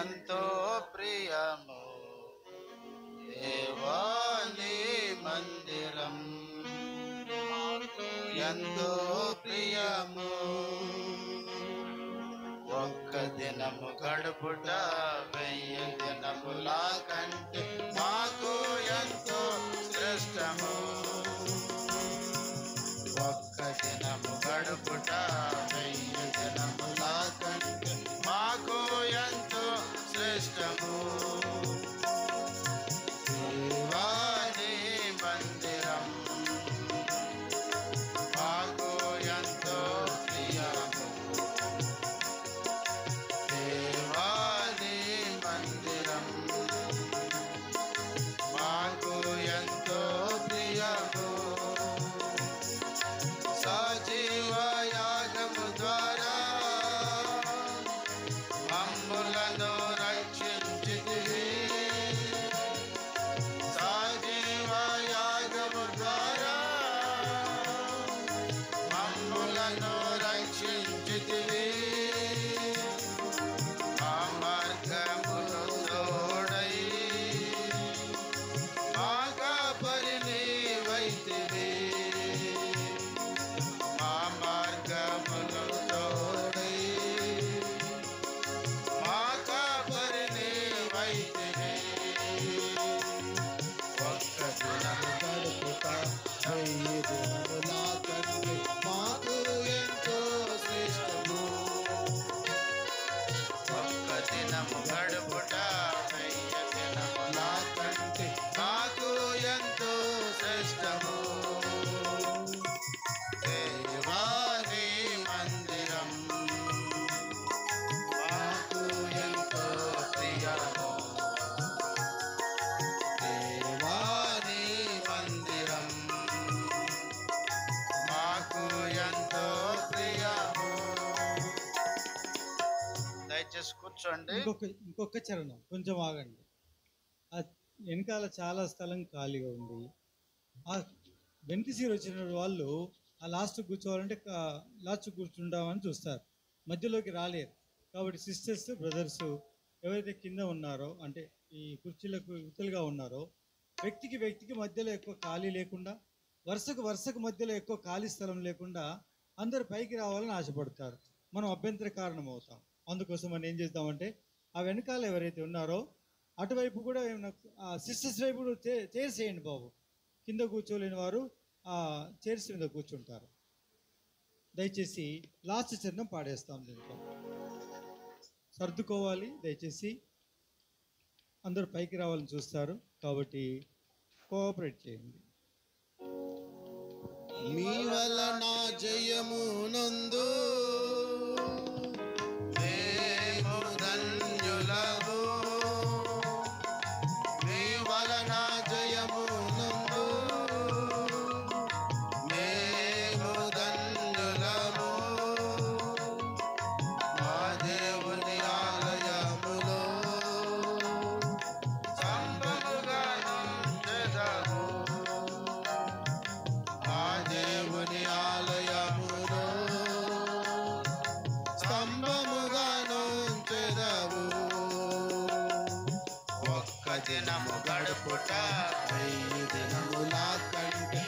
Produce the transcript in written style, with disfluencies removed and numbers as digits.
ఎంతో ప్రియము దేవాని మందిరం ఎంతో ప్రియము. ఒక్క దినము గడుపుట 1000 దినముల కంటే మాకు ఎంతో శ్రేష్టము. ఒక్క దినము గడుపుట 1000 దినముల కంటే మాకు ఎంతో శ్రేష్టము. దేవాని మందిరం మాకు ఎంతో ప్రియము. దేవాని మందిరం మాకు ఎంతో ప్రియము. సజీవ యాగము ద్వారా మమ్ములను రక్షించితివి. సజీవ యాగము ద్వారా మమ్ములను రక్షించితివి. మా మార్గమును తోడై మా కాపరి నీవైతివి. మా మార్గమును తోడై మా కాపరి నీవైతివి. ఒక్క దినము గడుపుట 1000 దినముల కంటే మాకు ఎంతో శ్రేష్టము. ఒక్క దినము గడుపుట 1000 దినముల కంటే మాకు ఎంతో శ్రేష్టము. దేవాని మందిరం మాకు ఎంతో ప్రియము. దేవాని మందిరం మాకు ఎంతో ప్రియము. దయచేసి కూర్చోండి. ఇంకొక చరణం కొంచెం ఆగండి. ఆ వెనకాల చాలా స్థలం ఖాళీగా ఉంది. ఆ వెనక సీరు వచ్చిన వాళ్ళు ఆ లాస్ట్ కూర్చోవాలంటే లాస్ట్ కూర్చుంటామని చూస్తారు, మధ్యలోకి రాలేరు. కాబట్టి సిస్టర్స్ బ్రదర్స్ ఎవరైతే కింద ఉన్నారో అంటే ఈ కుర్చీలకు యువతలుగా ఉన్నారో వ్యక్తికి మధ్యలో ఎక్కువ ఖాళీ లేకుండా వరుసకు మధ్యలో ఎక్కువ ఖాళీ స్థలం లేకుండా అందరు పైకి రావాలని ఆశపడతారు. మనం అభ్యంతర కారణం అవుతాం. అందుకోసం మనం ఏం చేద్దామంటే ఆ వెనకాల ఎవరైతే ఉన్నారో అటువైపు కూడా సిస్టర్స్ వైపు చైర్స్ వేయండి బాబు. కింద కూర్చోలేని వారు ఆ చైర్స్ మీద కూర్చుంటారు. దయచేసి లాస్ట్ చరణం పాడేస్తాం. దీంట్లో సర్దుకోవాలి. దయచేసి అందరూ పైకి రావాలని చూస్తారు కాబట్టి కోఆపరేట్ చేయండి. మీ వలన జయము నందు మేము ధన్యులము. మీ వలన జయము నందు మేము ధన్యులము. మా దేవుని ఆలయములో సంబముగా నుంచెదము. మా దేవుని ఆలయములో స్తంభముగా నుంచెదము. ఒక్క దినము గడుపుట 1000 దినముల కంటే